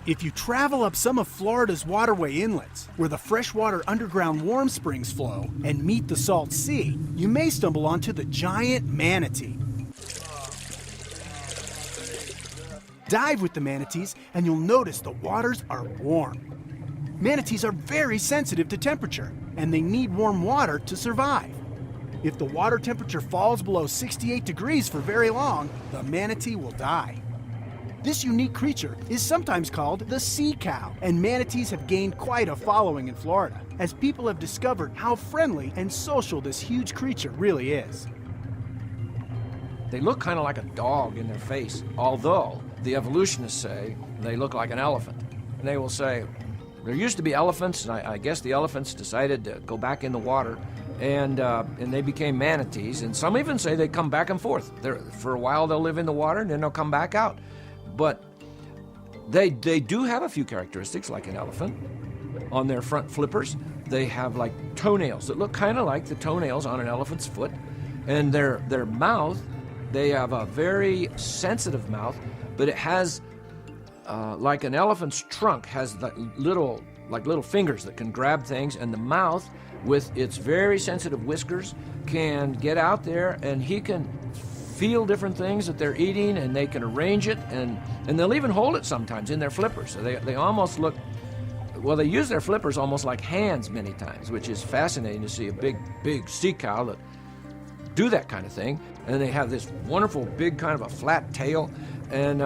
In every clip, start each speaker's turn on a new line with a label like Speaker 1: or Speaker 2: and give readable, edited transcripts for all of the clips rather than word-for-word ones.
Speaker 1: If you travel up some of Florida's waterway inlets, where the freshwater underground warm springs flow, and meet the salt sea, you may stumble onto the giant manatee. Dive with the manatees and you'll notice the waters are warm. Manatees are very sensitive to temperature, and they need warm water to survive. If the water temperature falls below 68 degrees for very long, the manatee will die. This unique creature is sometimes called the sea cow, and manatees have gained quite a following in Florida, as people have discovered how friendly and social this huge creature really is.
Speaker 2: They look kind of like a dog in their face, although the evolutionists say they look like an elephant. And they will say, there used to be elephants, and I guess the elephants decided to go back in the water, and they became manatees. And some even say they come back and forth. For a while they'll live in the water, and then they'll come back out. But they do have a few characteristics like an elephant. On their front flippers, they have like toenails that look kind of like the toenails on an elephant's foot. And their mouth, they have a very sensitive mouth, but it has, like an elephant's trunk, has little fingers that can grab things, and the mouth, with its very sensitive whiskers, can get out there, and he can feel different things that they're eating, and they can arrange it, and they'll even hold it sometimes in their flippers. So they almost look, well, they use their flippers almost like hands many times, which is fascinating to see a big sea cow that do that kind of thing. And they have this wonderful big kind of a flat tail, and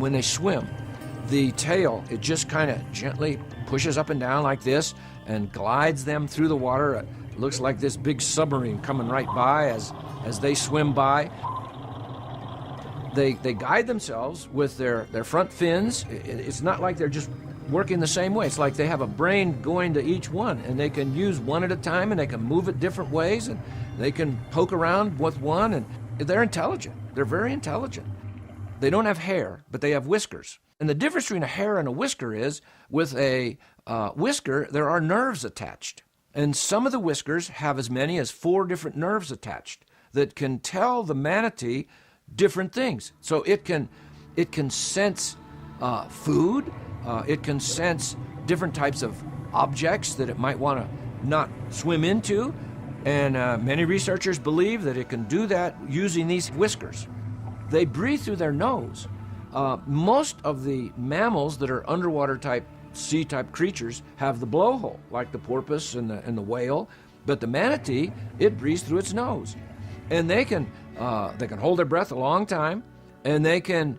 Speaker 2: when they swim, the tail, it just kind of gently pushes up and down like this and glides them through the water. It looks like this big submarine coming right by as they swim by. They guide themselves with their front fins. It's not like they're just working the same way. It's like they have a brain going to each one, and they can use one at a time, and they can move it different ways, and they can poke around with one, and they're intelligent. They're very intelligent. They don't have hair, but they have whiskers. And the difference between a hair and a whisker is, with a whisker, there are nerves attached. And some of the whiskers have as many as 4 different nerves attached that can tell the manatee different things. So it can sense food, it can sense different types of objects that it might want to not swim into, and many researchers believe that it can do that using these whiskers. They breathe through their nose. Most of the mammals that are underwater type, sea type creatures have the blowhole, like the porpoise and the whale, but the manatee, it breathes through its nose. And they can hold their breath a long time, and they can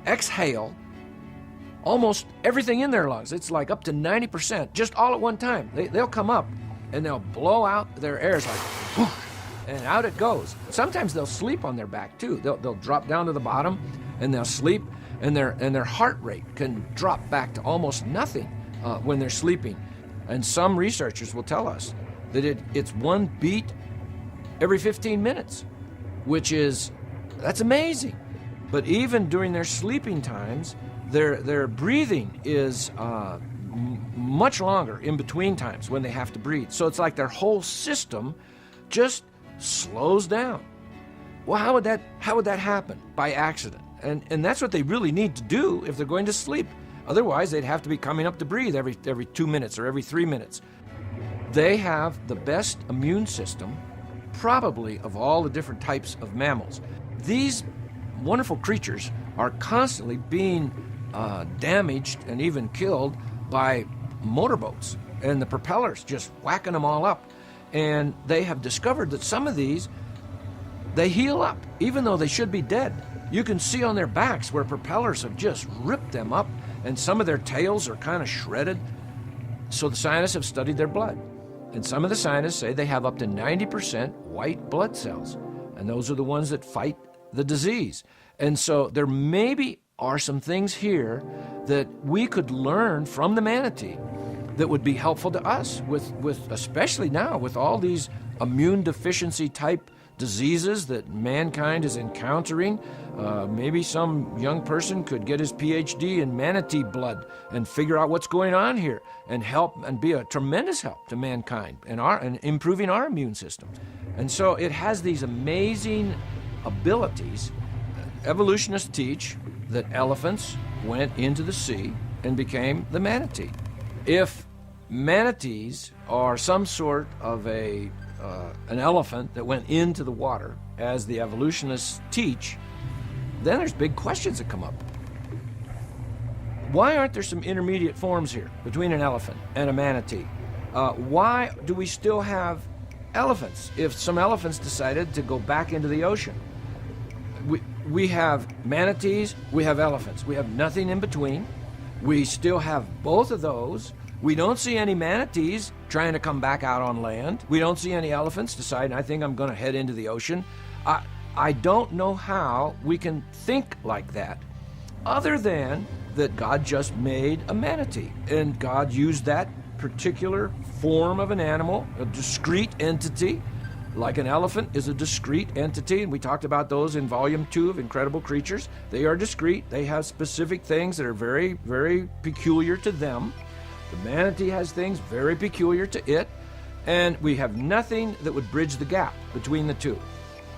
Speaker 2: exhale almost everything in their lungs. It's like up to 90%, just all at one time. They'll come up and they'll blow out their air. It's like, whoosh, and out it goes. Sometimes they'll sleep on their back too. They'll drop down to the bottom and they'll sleep, and their heart rate can drop back to almost nothing when they're sleeping. And some researchers will tell us that it's one beat every 15 minutes, that's amazing. But even during their sleeping times, their breathing is much longer in between times when they have to breathe. So it's like their whole system just slows down. Well, how would that happen? By accident. And that's what they really need to do if they're going to sleep. Otherwise, they'd have to be coming up to breathe every 2 minutes or every 3 minutes. They have the best immune system, probably, of all the different types of mammals. These wonderful creatures are constantly being damaged and even killed by motorboats and the propellers just whacking them all up. And they have discovered that some of these, they heal up, even though they should be dead. You can see on their backs where propellers have just ripped them up, and some of their tails are kind of shredded. So the scientists have studied their blood. And some of the scientists say they have up to 90% white blood cells. And those are the ones that fight the disease. And so there maybe are some things here that we could learn from the manatee that would be helpful to us, with especially now with all these immune deficiency type diseases that mankind is encountering. Maybe some young person could get his PhD in manatee blood and figure out what's going on here and help and be a tremendous help to mankind and improving our immune systems. And so it has these amazing abilities. Evolutionists teach that elephants went into the sea and became the manatee. If manatees are some sort of an elephant that went into the water, as the evolutionists teach, then there's big questions that come up. Why aren't there some intermediate forms here between an elephant and a manatee? Why do we still have elephants if some elephants decided to go back into the ocean? We have manatees, we have elephants. We have nothing in between. We still have both of those. We don't see any manatees trying to come back out on land. We don't see any elephants deciding, I think I'm going to head into the ocean. I don't know how we can think like that, other than that God just made a manatee, and God used that particular form of an animal, a discrete entity, like an elephant is a discrete entity, and we talked about those in Volume 2 of Incredible Creatures. They are discrete. They have specific things that are very, very peculiar to them. The manatee has things very peculiar to it, and we have nothing that would bridge the gap between the two.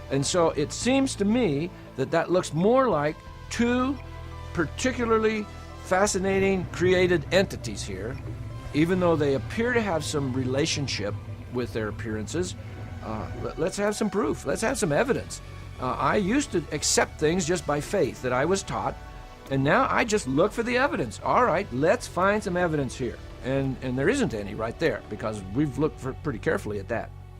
Speaker 2: And so it seems to me that that looks more like two particularly fascinating created entities here, even though they appear to have some relationship with their appearances. Let's have some proof. Let's have some evidence. I used to accept things just by faith that I was taught, and now I just look for the evidence. All right, let's find some evidence here. And there isn't any right there, because we've looked pretty carefully at that.